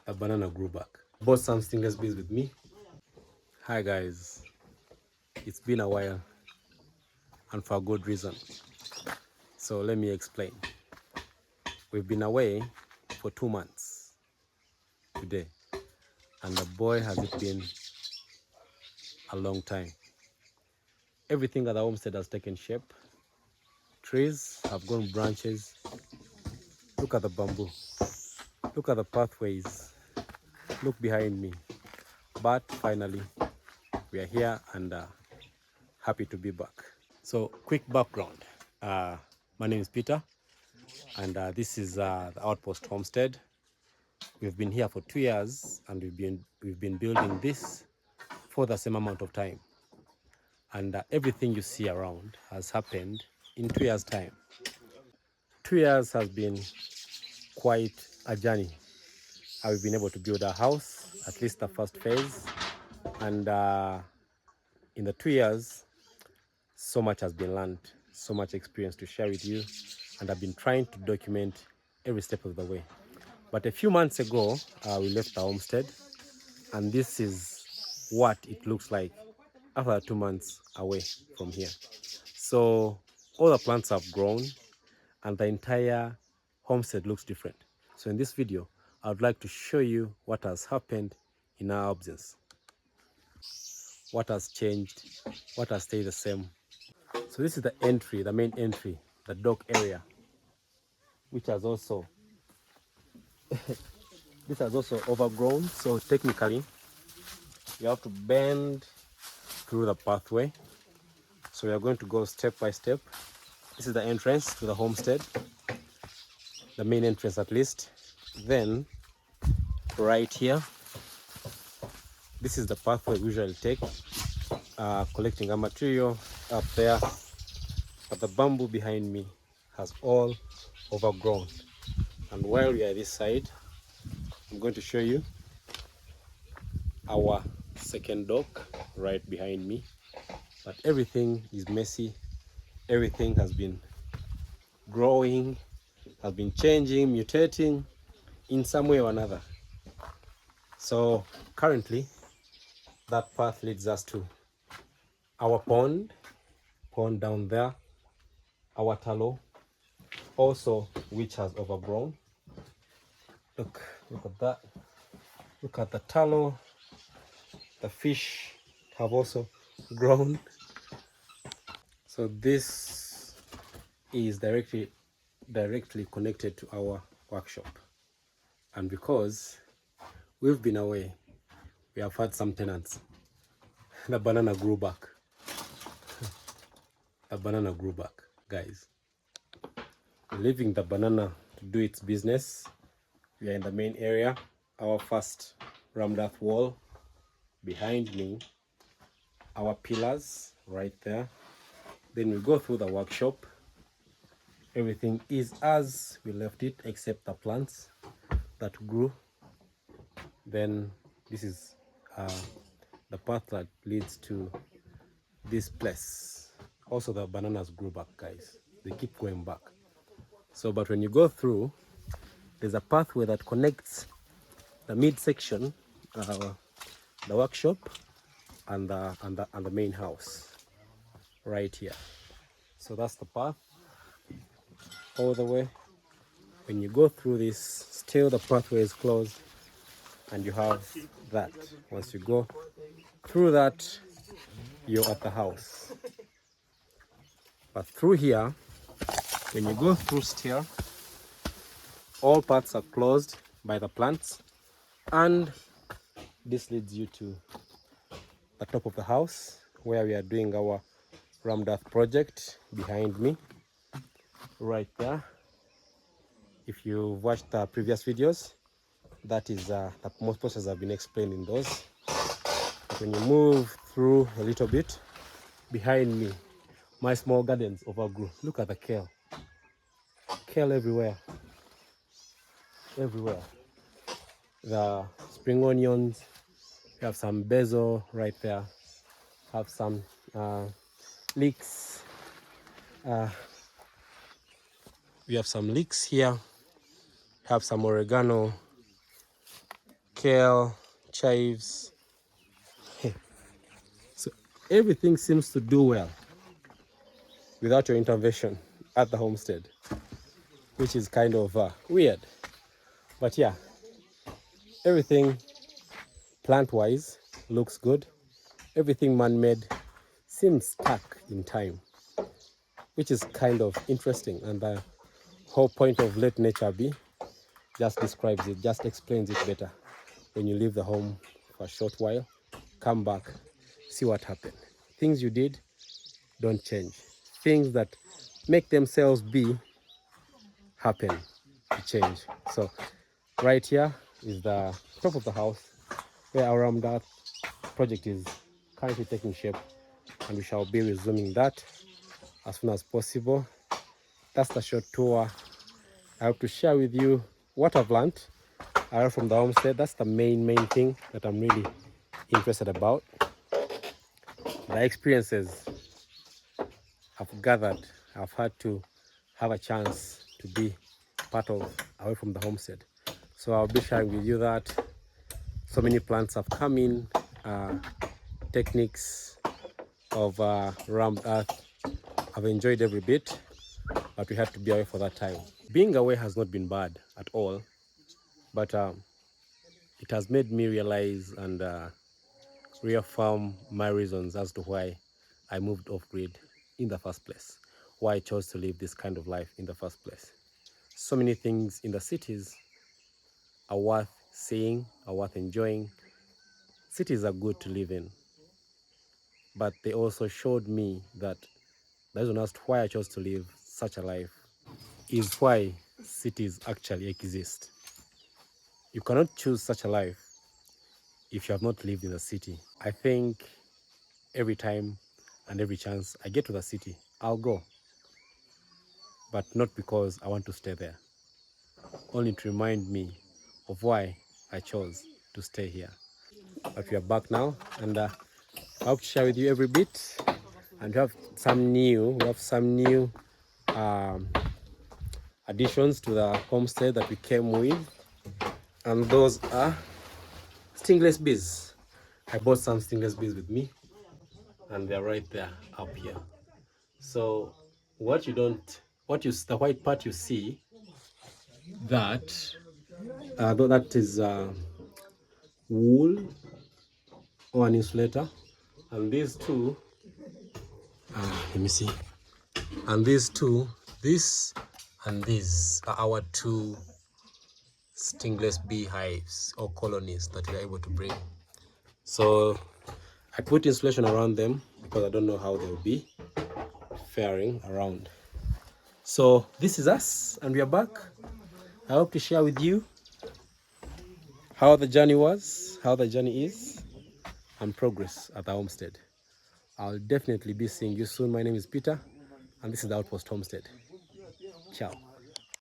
a banana grew back. Bought some stingless bees with me. Hi guys, it's been a while and for a good reason. So let me explain. We've been away for 2 months today, and the boy has it been a long time. Everything at the homestead has taken shape. Trees have grown branches. Look at the bamboo. Look at the pathways. Look behind me. But finally, we are here and happy to be back. So, quick background. My name is Peter, and this is the Outpost Homestead. We've been here for 2 years, and we've been building this for the same amount of time. And everything you see around has happened in 2 years' time. 2 years has been quite a journey. We've been able to build a house, at least the first phase, and in the 2 years, so much has been learned, so much experience to share with you, and I've been trying to document every step of the way. But a few months ago, we left the homestead, and this is what it looks like after 2 months away from here. So all the plants have grown, and the entire homestead looks different. So in this video, I would like to show you what has happened in our absence. What has changed, what has stayed the same. So this is the entry, the main entry, the dock area, which has also this has also overgrown. So technically, you have to bend through the pathway. So we are going to go step by step. This is the entrance to the homestead, the main entrance at least. Then right here, this is the pathway we usually take, collecting our material up there. But the bamboo behind me has all overgrown. And while we are this side, I'm going to show you our second dock right behind me. But everything is messy. Everything has been growing, has been changing, mutating in some way or another. So currently, that path leads us to our pond down there, our tallow, also which has overgrown. Look at that. Look at the tallow. The fish have also grown. So this is directly connected to our workshop. And because we've been away, we have had some tenants. The banana grew back. The banana grew back, guys. Leaving the banana to do its business. We are in the main area, our first rammed earth wall. Behind me, our pillars right there. Then we go through the workshop. Everything is as we left it except the plants that grew. Then this is the path that leads to this place. Also the bananas grew back, guys. They keep going back. So but when you go through, there's a pathway that connects the midsection, the workshop and the main house right here. So that's the path all the way. When you go through this, still the pathway is closed, and you have that. Once you go through that, you're at the house. But through here, when you go through still, all paths are closed by the plants, and this leads you to the top of the house where we are doing our rammed earth project behind me right there. If you've watched the previous videos, that is the most process have been explained in those. But when you move through a little bit, behind me, my small gardens overgrew. Look at the kale. Kale everywhere. Everywhere. The spring onions. We have some basil right there. Have some leeks. We have some leeks here. Have some oregano. kale, chives. So everything seems to do well without your intervention at the homestead, which is kind of weird. But yeah, everything plant-wise looks good. Everything man-made seems stuck in time, which is kind of interesting. And the whole point of let nature be just describes it, just explains it better. When you leave the home for a short while, come back, see what happened. Things you did don't change. Things that make themselves be happen to change. So right here is the top of the house where our Rammed Earth project is currently taking shape, and we shall be resuming that as soon as possible. That's the short tour. I hope to share with you what I've learned from the homestead. That's the main thing that I'm really interested about. The experiences I've gathered, I've had to have a chance to be part of away from the homestead. So I'll be sharing with you that so many plants have come in, techniques of Rammed Earth. I've enjoyed every bit, but we had to be away for that time. Being away has not been bad at all, but it has made me realize and reaffirm my reasons as to why I moved off grid in the first place, why I chose to live this kind of life in the first place. So many things in the cities are worth seeing, are worth enjoying. Cities are good to live in, but they also showed me that the reason as to why I chose to live such a life is why cities actually exist. You cannot choose such a life if you have not lived in the city. I think every time and every chance I get to the city, I'll go. But not because I want to stay there, only to remind me of why I chose to stay here. But we are back now, and I hope to share with you every bit. And we have some new additions to the homestead that we came with, and those are stingless bees. I bought some stingless bees with me, and they're right there up here. So the white part you see, that that is wool or an insulator, and these two, let me see, and these two, this and these are our two stingless beehives or colonies that we are able to bring. So I put insulation around them because I don't know how they'll be faring around. So this is us, and we are back. I hope to share with you how the journey was, how the journey is, and progress at the homestead. I'll definitely be seeing you soon. My name is Peter, and this is the Outpost Homestead. Ciao.